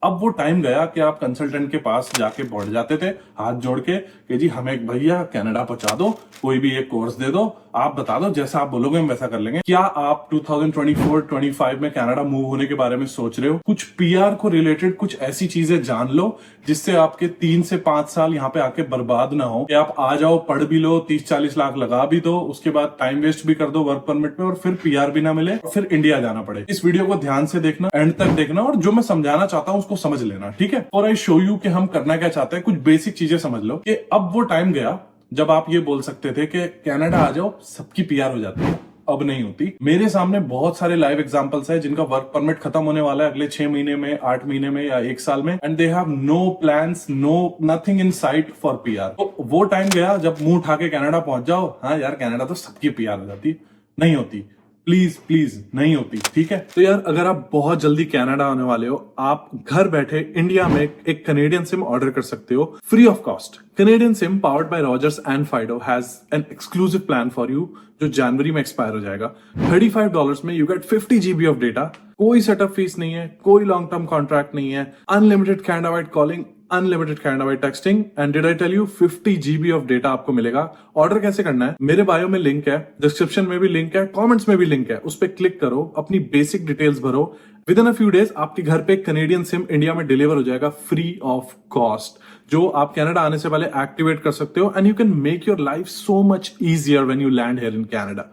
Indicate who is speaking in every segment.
Speaker 1: अब वो टाइम गया कि आप कंसल्टेंट के पास जाके बैठ जाते थे हाथ जोड़ के कि जी हमें भैया कनाडा पहुंचा दो, कोई भी एक कोर्स दे दो, आप बता दो, जैसा आप बोलोगे हम वैसा कर लेंगे। क्या आप 2024-25 में कनाडा मूव होने के बारे में सोच रहे हो? कुछ पीआर को रिलेटेड कुछ ऐसी चीजें जान लो जिससे आपके 3 से 5 साल यहाँ पे आके बर्बाद ना हो, कि आप आ जाओ, पढ़ भी लो, 30-40 लाख लगा भी दो, उसके बाद टाइम वेस्ट भी कर दो वर्क परमिट में, और फिर पीआर भी ना मिले और फिर इंडिया जाना पड़े। इस वीडियो को ध्यान से देखना, एंड तक देखना, और जो मैं समझाना चाहता हूँ उसको समझ लेना, ठीक है? और आई शो यू कि हम करना क्या चाहते हैं। कुछ बेसिक चीजें समझ लो कि अब वो टाइम गया जब आप ये बोल सकते थे कि कनाडा आ जाओ सबकी पीआर हो जाती है। अब नहीं होती। मेरे सामने बहुत सारे लाइव एग्जांपल्स है जिनका वर्क परमिट खत्म होने वाला है अगले 6 महीने में, 8 महीने में या 1 साल में, and they have no plans, no nothing in sight for PR. तो वो टाइम गया जब मुंह उठा के कनाडा पहुंच जाओ, हाँ यार कनाडा तो सबकी पीआर हो जाती, नहीं होती। प्लीज प्लीज नहीं होती, ठीक है? तो यार अगर आप बहुत जल्दी कनाडा आने वाले हो, आप घर बैठे इंडिया में एक कनेडियन सिम ऑर्डर कर सकते हो free of cost. Canadian SIM powered by Rogers and Fido has an exclusive plan for you जो जनवरी में एक्सपायर हो जाएगा। $35 में you get 50 GB of data, कोई सेटअप फीस नहीं है, कोई लॉन्ग टर्म कॉन्ट्रैक्ट नहीं है, unlimited Canada wide calling, unlimited Canada wide texting, and did I tell you 50 GB of data आपको मिलेगा। ऑर्डर कैसे करना है? मेरे बायो में लिंक है, डिस्क्रिप्शन में भी लिंक है, कमेंट्स में भी लिंक है, उस पर क्लिक करो, अपनी बेसिक डिटेल्स भरो। With in a few days आपके घर पे कनेडियन सिम इंडिया में डिलीवर हो जाएगा फ्री ऑफ कॉस्ट, जो आप कनाडा आने से पहले एक्टिवेट कर सकते हो, and you can make your life so much easier when you land here in Canada.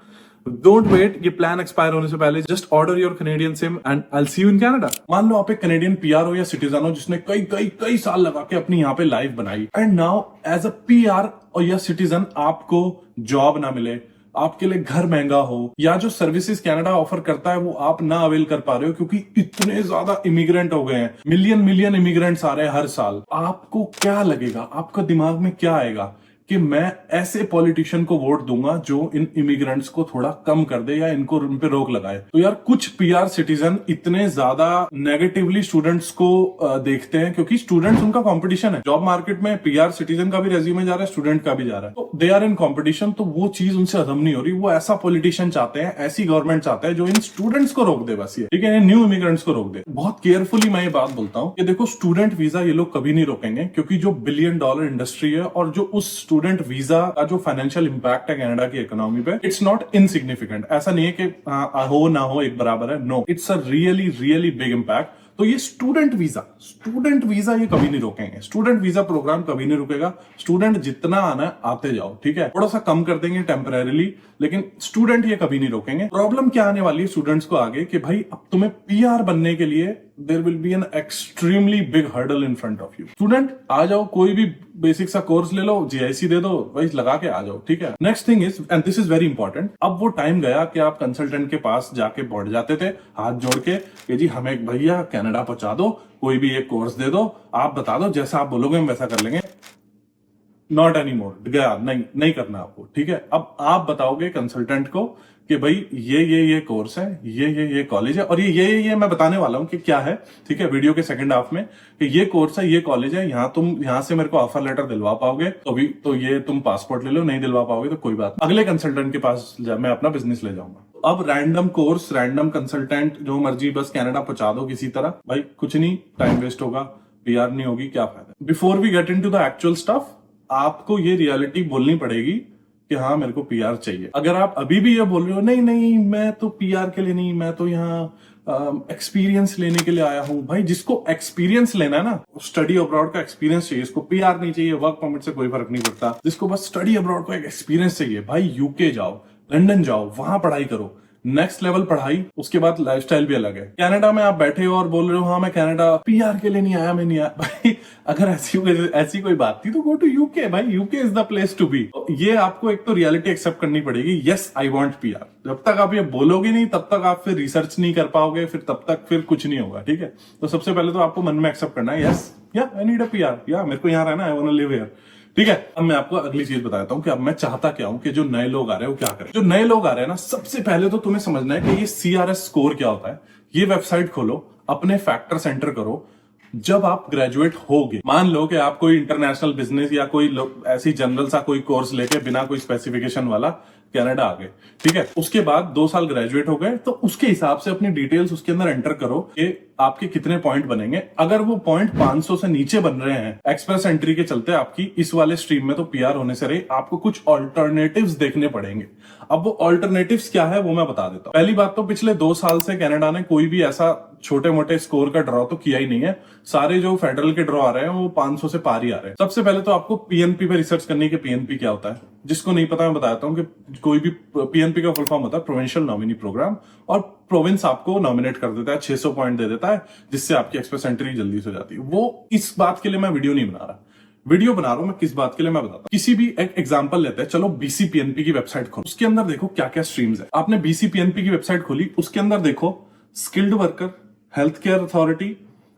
Speaker 1: Don't wait ये प्लान एक्सपायर होने से पहले, just order your Canadian SIM and I will see you in Canada. मान लो आप एक Canadian PR हो या सिटीजन हो जिसने कई कई कई साल लगा के अपनी यहाँ पे लाइफ बनाई, and now as a PR और या सिटीजन आपको जॉब ना मिले, आपके लिए घर महंगा हो, या जो सर्विसेज कनाडा ऑफर करता है वो आप ना अवेल कर पा रहे हो क्योंकि इतने ज्यादा इमिग्रेंट हो गए हैं, मिलियन इमिग्रेंट्स आ रहे हैं हर साल। आपको क्या लगेगा, आपका दिमाग में क्या आएगा कि मैं ऐसे पॉलिटिशियन को वोट दूंगा जो इन इमिग्रेंट्स को थोड़ा कम कर दे या इनको उन पे रोक लगाए? तो यार कुछ पीआर सिटीजन इतने ज्यादा नेगेटिवली स्टूडेंट्स को देखते हैं क्योंकि स्टूडेंट्स उनका कंपटीशन है जॉब मार्केट में। पीआर सिटीजन का भी रेज्यूमे जा रहा है, स्टूडेंट का भी जा रहा है, तो दे आर इन कॉम्पिटिशन। तो वो चीज उनसे हजम नहीं हो रही। वो ऐसा पॉलिटिशियन चाहते हैं, ऐसी गवर्नमेंट चाहते हैं जो इन स्टूडेंट्स को रोक दे, बस ये, ठीक है, न्यू इमिग्रेंट्स को रोक दे। बहुत केयरफुली मैं ये बात बोलता हूँ कि देखो स्टूडेंट वीजा ये लोग कभी नहीं रोकेंगे क्योंकि जो $1 बिलियन इंडस्ट्री है और जो उस स्टूडेंट वीजा का जो फाइनेंशियल इंपैक्ट है कनाडा की इकोनॉमी पे, इट्स नॉट इनसिग्निफिकेंट। ऐसा नहीं है कि हो ना हो एक बराबर है, no, it's a really big impact. तो ये स्टूडेंट वीजा ये कभी नहीं रोकेंगे। स्टूडेंट वीजा प्रोग्राम कभी नहीं रुकेगा। स्टूडेंट जितना आना है आते जाओ, ठीक है, थोड़ा सा कम कर देंगे टेम्परेरीली, लेकिन स्टूडेंट ये कभी नहीं रोकेंगे। प्रॉब्लम क्या आने वाली है स्टूडेंट्स को आगे कि भाई अब तुम्हें पीआर बनने के लिए there will be an extremely big hurdle in front of you. Student आ जाओ, कोई भी बेसिक सा कोर्स ले लो, जीआईसी दे दो, वही लगा के आ जाओ, ठीक है। Next thing is, and this is very important, अब वो टाइम गया कि आप कंसल्टेंट के पास जाके बैठ जाते थे हाथ जोड़ के कि जी हमें भैया कनाडा पहुंचा दो, कोई भी एक कोर्स दे दो, आप बता दो, जैसा आप बोलोगे हम वैसा कर लेंगे। नॉट एनी मोर, गया, नहीं करना आपको, ठीक है। अब आप बताओगे कंसल्टेंट को कि भाई ये कोर्स है, ये कॉलेज है, और ये मैं बताने वाला हूं कि क्या है, ठीक है, वीडियो के सेकंड हाफ में, कि ये कोर्स है, ये कॉलेज है, यहाँ से मेरे को ऑफर लेटर दिलवा पाओगे तो ये तुम पासपोर्ट ले लो, नहीं दिलवा पाओगे तो कोई बात, अगले कंसल्टेंट के पास मैं अपना बिजनेस ले जाऊंगा। अब रैंडम कोर्स, रैंडम कंसल्टेंट, जो मर्जी बस कनाडा पहुंचा दो किसी तरह, भाई कुछ नहीं, टाइम वेस्ट होगा, पीआर नहीं होगी, क्या फायदा। Before we get into the actual stuff, आपको ये रियलिटी बोलनी पड़ेगी कि हाँ मेरे को पीआर चाहिए। अगर आप अभी भी ये बोल रहे हो नहीं मैं तो पीआर के लिए नहीं, मैं तो यहाँ एक्सपीरियंस लेने के लिए आया हूं, भाई जिसको एक्सपीरियंस लेना है ना, स्टडी अब्रॉड का एक्सपीरियंस चाहिए, इसको पीआर नहीं चाहिए, वर्क परमिट से कोई फर्क नहीं पड़ता। जिसको बस स्टडी अब्रॉड का एक एक्सपीरियंस चाहिए, भाई यूके जाओ, लंदन जाओ, वहां पढ़ाई करो, नेक्स्ट लेवल पढ़ाई, उसके बाद लाइफस्टाइल भी अलग है। कनाडा में आप बैठे हो और बोल रहे हो हाँ मैं कनाडा पीआर के लिए नहीं आया, मैं नहीं आया, भाई अगर ऐसी कोई बात थी तो गो टू यूके, भाई UK is the place to be. ये आपको एक तो रियलिटी एक्सेप्ट करनी पड़ेगी, यस आई वांट पीआर। जब तक आप ये बोलोगे नहीं तब तक आप फिर रिसर्च नहीं कर पाओगे, फिर तब तक फिर कुछ नहीं होगा, ठीक है। तो सबसे पहले तो आपको मन में एक्सेप्ट करना है, यस या आई नीड अ पीआर, या मेरे को यहाँ रहना है, I want to live here, ठीक है। अब मैं आपको अगली चीज बताता हूँ कि अब मैं चाहता क्या हूं कि जो नए लोग आ रहे हैं वो क्या करें। जो नए लोग आ रहे हैं ना, सबसे पहले तो तुम्हें समझना है कि ये सीआरएस स्कोर क्या होता है। ये वेबसाइट खोलो, अपने फैक्टर सेंटर करो। जब आप ग्रेजुएट होगे, मान लो कि आप कोई इंटरनेशनल बिजनेस या कोई ऐसी जनरल सा कोई कोर्स लेके बिना कोई स्पेसिफिकेशन वाला कनाडा आ गए, ठीक है। उसके बाद 2 साल ग्रेजुएट हो गए, तो उसके हिसाब से अपनी डिटेल्स उसके अंदर एंटर करो कि आपके कितने पॉइंट बनेंगे। अगर वो पॉइंट 500 से नीचे बन रहे हैं एक्सप्रेस एंट्री के चलते आपकी इस वाले स्ट्रीम में, तो पीआर होने से रही, आपको कुछ ऑल्टरनेटिव्स देखने पड़ेंगे। अब वो ऑल्टरनेटिव्स क्या है वो मैं बता देता हूं। पहली बात तो पिछले 2 साल से कनाडा ने कोई भी ऐसा छोटे मोटे स्कोर का ड्रॉ तो किया ही नहीं है। सारे जो फेडरल के ड्रॉ आ रहे हैं वो 500 से पार ही आ रहे हैं। सबसे पहले तो आपको पीएनपी पे रिसर्च करनी है कि पीएनपी क्या होता है। जिसको नहीं पता मैं बताता हूं कि कोई भी पीएनपी का फुल फॉर्म होता है प्रोविंशियल नॉमिनी प्रोग्राम, और प्रोविंस आपको नॉमिनेट कर देता है, 600 पॉइंट दे देता है, जिससे आपकी एक्सप्रेस एंट्री जल्दी से हो जाती है। वो इस बात के लिए मैं वीडियो नहीं बना रहा, वीडियो बना रहा हूं मैं किस बात के लिए मैं बताता हूं। किसी भी एक एग्जांपल लेते हैं, चलो बीसीपीएनपी की वेबसाइट खोलो, उसके अंदर देखो क्या क्या स्ट्रीम्स है। आपने बीसीपीएनपी की वेबसाइट खोली, उसके अंदर देखो skilled worker, health care authority,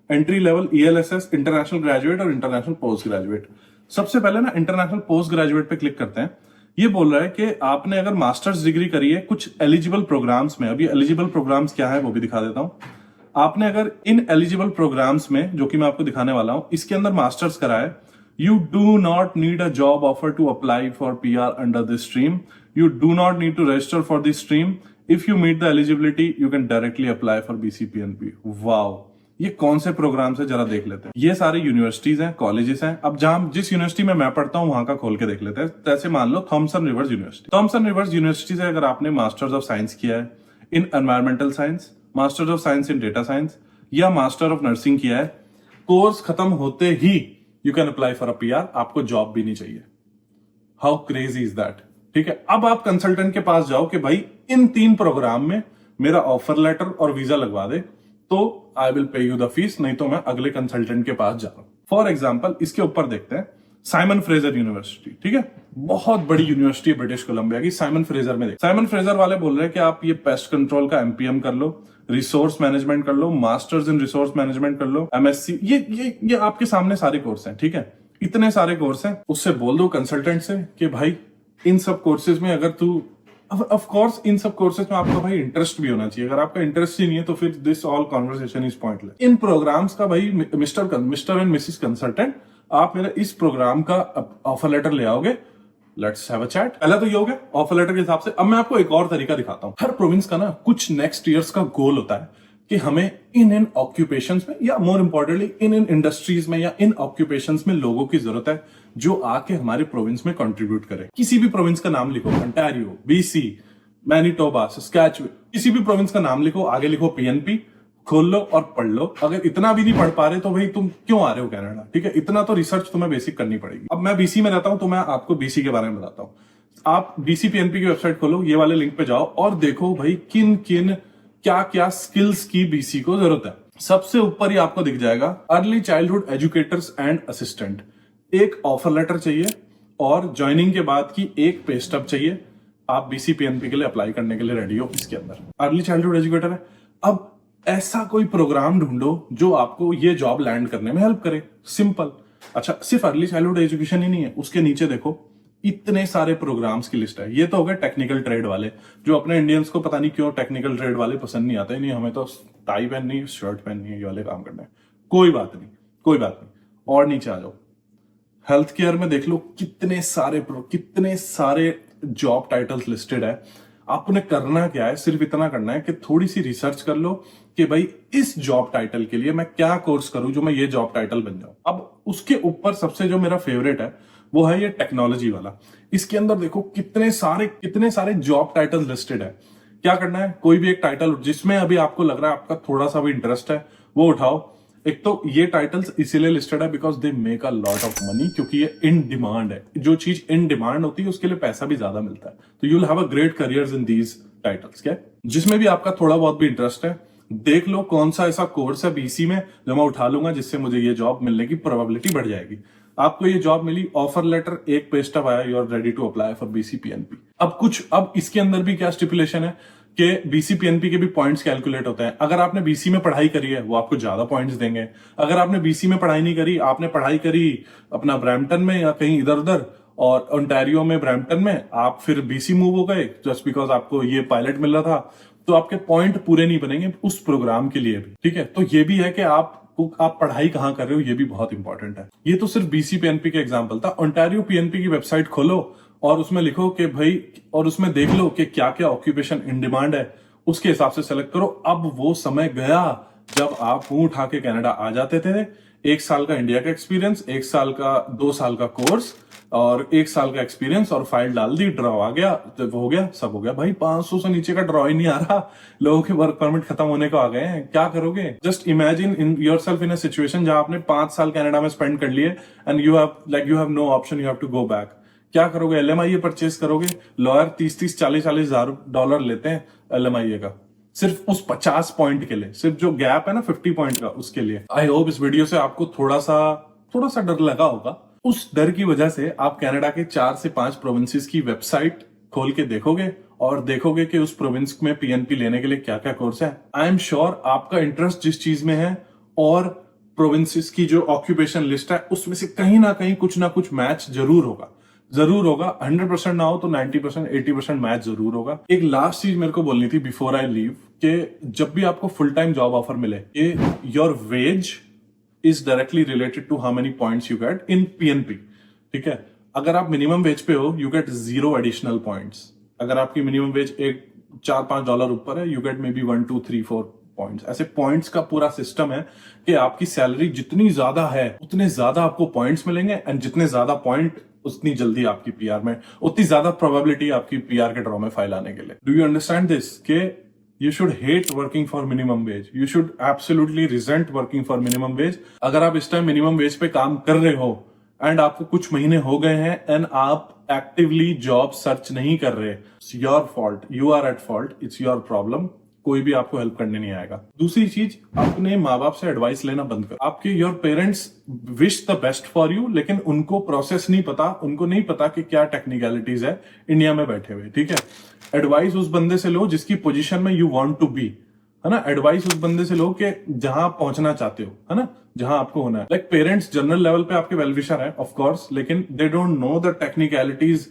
Speaker 1: entry level, ELSS, international graduate और इंटरनेशनल पोस्ट ग्रेजुएट। सबसे पहले ना इंटरनेशनल पोस्ट ग्रेजुएट पे क्लिक करते हैं। ये बोल रहा है कि आपने अगर मास्टर्स डिग्री करी है कुछ एलिजिबल प्रोग्राम्स में, अभी एलिजिबल प्रोग्राम्स क्या है वो भी दिखा देता हूं। आपने अगर इन एलिजिबल प्रोग्राम्स में, जो कि मैं आपको दिखाने वाला हूं, इसके अंदर मास्टर्स करा है, you do not need a job offer to apply for PR under this stream. You do not need to register for this stream. If you meet the eligibility, you can directly apply for BCPNP. Wow! ये कौन से programmes है जरा देख लेते हैं। ये सारे यूनिवर्सिटीज हैं, कॉलेजेस हैं। अब जहां जिस यूनिवर्सिटी में मैं पढ़ता हूं वहां का खोल के देख लेते हैं। जैसे मान लो Thompson rivers university. Thompson rivers university से अगर आपने मास्टर्स ऑफ साइंस किया है in environmental science, masters of science in data science या मास्टर ऑफ नर्सिंग किया है, कोर्स खत्म होते ही you can apply for a PR, आपको जॉब भी नहीं चाहिए। हाउ क्रेजी इज दैट, ठीक है। अब आप कंसल्टेंट के पास जाओ कि भाई इन 3 प्रोग्राम में मेरा ऑफर लेटर और वीजा लगवा दे, तो I will pay you the fees, नहीं तो मैं अगले कंसल्टेंट के पास जा रहा हूं। फॉर एग्जाम्पल इसके ऊपर देखते हैं साइमन फ्रेजर यूनिवर्सिटी, ठीक है, बहुत बड़ी यूनिवर्सिटी है ब्रिटिश कोलंबिया की। साइमन फ्रेजर में देख, साइमन फ्रेजर वाले बोल रहे हैं कि आप ये पेस्ट कंट्रोल का एमपीएम कर लो, रिसोर्स मैनेजमेंट कर लो, मास्टर्स इन रिसोर्स मैनेजमेंट कर लो, एमएससी, ये आपके सामने सारे कोर्स हैं, ठीक है। इतने सारे कोर्स हैं, उससे बोल दो कंसल्टेंट से कि भाई इन सब कोर्सेज में अगर तू, ऑफ कोर्स इन सब कोर्सेज में आपका भाई इंटरेस्ट भी होना चाहिए। अगर आपका इंटरेस्ट ही नहीं है तो फिर this all conversation is pointless. इन प्रोग्राम्स का भाई मिस्टर एंड मिसिस कंसल्टेंट, आप मेरा इस प्रोग्राम का ऑफर लेटर ले आओगे, लेट्स हैव अ चैट। पहला तो ये हो गया ऑफर लेटर के हिसाब से। अब मैं आपको एक और तरीका दिखाता हूं। हर प्रोविंस का ना कुछ नेक्स्ट ईयर्स का गोल होता है कि हमें इन ऑक्यूपेशंस में, या मोर इंपॉर्टेंटली इन इंडस्ट्रीज में या इन ऑक्यूपेशंस में लोगों की जरूरत है जो आके हमारे प्रोविंस में कंट्रीब्यूट करे। किसी भी प्रोविंस का नाम लिखो, ओंटारियो, बीसी, मैनिटोबा, सस्कैचुअन, किसी भी प्रोविंस का नाम लिखो, आगे लिखो पीएनपी, खोल लो और पढ़ लो। अगर इतना भी नहीं पढ़ पा रहे तो भाई तुम क्यों आ रहे हो कनाडा, ठीक है। इतना तो रिसर्च तुम्हें बेसिक करनी पड़ेगी। अब मैं बीसी में रहता हूं तो मैं आपको बीसी के बारे में बताता हूं। आप बीसीपीएनपी की वेबसाइट खोलो, ये वाले लिंक पे जाओ और देखो भाई किन किन क्या क्या स्किल्स की बीसी को जरूरत है। सबसे ऊपर ही आपको दिख जाएगा early childhood educators and assistant. एक ऑफर लेटर चाहिए और ज्वाइनिंग के बाद की एक पे स्टब चाहिए। आप बीसीपीएनपी के लिए अप्लाई करने के लिए रेडी हो। इसके अंदर अर्ली चाइल्डहुड एजुकेटर है। अब ऐसा कोई प्रोग्राम ढूंढो जो आपको ये जॉब लैंड करने में हेल्प करे, सिंपल। अच्छा, सिर्फ अर्ली चाइल्डहुड एजुकेशन ही नहीं है, उसके नीचे देखो इतने सारे प्रोग्राम्स की लिस्ट है। ये तो हो गए टेक्निकल ट्रेड वाले, जो अपने इंडियंस को पता नहीं क्यों टेक्निकल ट्रेड वाले पसंद नहीं आते। नहीं, हमें तो टाई पहननी है, शर्ट पहननी है, ये वाले काम करने हैं। कोई बात नहीं, कोई बात नहीं, और नीचे आ जाओ। हेल्थ केयर में देख लो कितने सारे जॉब टाइटल्स लिस्टेड है। आपने करना क्या है, सिर्फ इतना करना है कि थोड़ी सी रिसर्च कर लो कि भाई इस जॉब टाइटल के लिए मैं क्या कोर्स करूं जो मैं ये जॉब टाइटल बन जाऊं। अब उसके ऊपर सबसे जो मेरा फेवरेट है वो है ये टेक्नोलॉजी वाला। इसके अंदर देखो कितने सारे जॉब टाइटल लिस्टेड है। क्या करना है, कोई भी एक टाइटल जिसमें अभी आपको लग रहा है आपका थोड़ा सा भी इंटरेस्ट है वो उठाओ। एक तो ये टाइटल्स इसीलिए लिस्टेड है because they make a lot of money, क्योंकि ये इन डिमांड है। जो चीज इन डिमांड होती है उसके लिए पैसा भी ज्यादा मिलता है। तो you will have a great careers in these titles. क्या जिसमें भी आपका थोड़ा बहुत भी इंटरेस्ट है, देख लो कौन सा ऐसा कोर्स है बीसी में जो मैं उठा लूंगा जिससे मुझे ये जॉब मिलने की प्रोबेबिलिटी बढ़ जाएगी। आपको ये जॉब मिली, ऑफर लेटर, एक पे स्टब आया, you are ready to apply for BCPNP. अब इसके अंदर भी क्या स्टिपुलेशन है कि बीसीपीएनपी के भी पॉइंट्स कैलकुलेट होते हैं। अगर आपने बीसी में पढ़ाई करी है वो आपको ज्यादा पॉइंट्स देंगे। अगर आपने बीसी में पढ़ाई नहीं करी, आपने पढ़ाई करी अपना ब्रैम्पटन में या कहीं इधर उधर और ओंटारियो में, ब्रैम्पटन में, आप फिर बीसी मूव हो गए जस्ट बिकॉज आपको ये पायलट मिल रहा था, तो आपके पॉइंट पूरे नहीं बनेंगे उस प्रोग्राम के लिए भी। ठीक है, तो ये भी है कि आप आप पढ़ाई कहाँ कर रहे हो ये भी बहुत इंपॉर्टेंट है। ये तो सिर्फ BC PNP का एग्जांपल था। ओंटारियो PNP की वेबसाइट खोलो और उसमें लिखो कि भाई, और उसमें देख लो कि क्या क्या ऑक्यूपेशन इन डिमांड है, उसके हिसाब से सेलेक्ट करो। अब वो समय गया जब आप मुंह उठा के कनाडा आ जाते थे, 1 साल का इंडिया का एक्सपीरियंस, 1 साल का 2 साल का कोर्स और 1 साल का एक्सपीरियंस, और फाइल डाल दी, ड्रॉ आ गया, तो हो गया, सब हो गया। भाई 500 से नीचे का ड्रॉ ही नहीं आ रहा, लोगों के वर्क परमिट खत्म होने को आ गए हैं, क्या करोगे? Just imagine in yourself in a situation जहां आपने 5 साल कनाडा में स्पेंड कर लिए and you have no option, you have to go back. क्या करोगे? LMIA परचेज करोगे? लॉयर 30-30, 40-40 हजार डॉलर लेते हैं LMIA का, सिर्फ उस 50 पॉइंट के लिए, सिर्फ जो गैप है ना 50 पॉइंट का, उसके लिए। आई होप इस वीडियो से आपको थोड़ा सा डर लगा होगा। उस डर की वजह से आप कनाडा के 4 से 5 प्रोविंसेस की वेबसाइट खोल के देखोगे और देखोगे कि उस प्रोविंस में PNP लेने के लिए क्या क्या कोर्स है। आई एम श्योर आपका इंटरेस्ट जिस चीज में है और प्रोविंसेस की जो ऑक्यूपेशन लिस्ट है उसमें से कहीं ना कहीं कुछ ना कुछ मैच जरूर होगा। 100% ना हो तो 90%, 80% मैच जरूर होगा। एक लास्ट चीज मेरे को बोलनी थी बिफोर आई लीव, कि जब भी आपको फुल टाइम जॉब ऑफर मिले, your wage is directly related to how many points you get in PNP। ठीक है, अगर आप मिनिमम वेज पे हो, यू गेट 0 एडिशनल पॉइंट्स। अगर आपकी मिनिमम वेज एक $4-5 ऊपर है, you get may be 1, 2, 3, 4 points. ऐसे पॉइंट्स का पूरा सिस्टम है कि आपकी सैलरी जितनी ज्यादा है उतने ज्यादा आपको पॉइंट्स मिलेंगे, एंड जितने ज्यादा पॉइंट उतनी जल्दी आपकी PR में, उतनी ज्यादा प्रोबेबिलिटी आपकी PR के ड्रॉ में फाइल आने के लिए। Do you understand this? Okay you should hate working for minimum wage, you should absolutely resent working for minimum wage. अगर आप इस टाइम मिनिमम वेज पे काम कर रहे हो एंड आपको कुछ महीने हो गए हैं एंड आप एक्टिवली जॉब सर्च नहीं कर रहे, it's your fault, you are at fault, it's your problem. कोई भी आपको हेल्प करने नहीं आएगा। दूसरी चीज, अपने माँ बाप से एडवाइस लेना बंद कर। आपके your parents wish the best for you, लेकिन उनको प्रोसेस नहीं पता, उनको नहीं पता कि क्या टेक्निकलिटीज है इंडिया में बैठे हुए। ठीक है, एडवाइस उस बंदे से लो जिसकी पोजीशन में यू वांट टू बी, है ना। एडवाइस उस बंदे से लो कि जहां आप पहुंचना चाहते हो, है ना, जहां आपको होना है। लाइक पेरेंट्स जनरल लेवल पे आपके वेलविशर हैं ऑफ कोर्स, लेकिन they don't know the technicalities.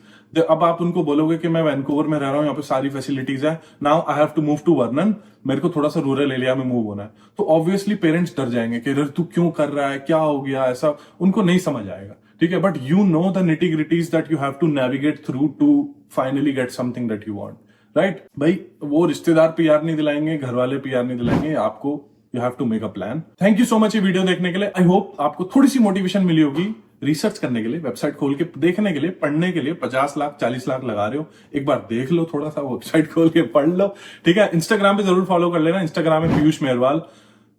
Speaker 1: अब आप उनको बोलोगे कि मैं वैंकूवर में रह रहा हूं, यहाँ पे सारी फैसिलिटीज है, now I have to move to Vernon, मेरे को थोड़ा सा रूरल एरिया में मूव होना है, तो ऑब्वियसली पेरेंट्स डर जाएंगे कि तू क्यों कर रहा है, क्या हो गया, ऐसा उनको नहीं समझ आएगा। ठीक है, but you know the nitty gritties that you have to navigate through to finally get something that you want, right. भाई वो रिश्तेदार PR नहीं दिलाएंगे, घर वाले PR नहीं दिलाएंगे, आपको you have to make a plan. Thank you so much ये वीडियो देखने के लिए। आई होप आपको थोड़ी सी मोटिवेशन मिली होगी रिसर्च करने के लिए, वेबसाइट खोल के देखने के लिए, पढ़ने के लिए। 50 लाख 40 लाख लगा रहे हो, एक बार देख लो, थोड़ा सा वेबसाइट खोल के पढ़ लो। ठीक है, इंस्टाग्राम पे जरूर फॉलो कर लेना, इंस्टाग्राम में Piyush Mehrwal.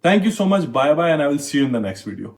Speaker 1: Thank you so much, bye bye, and I will see you in the next video.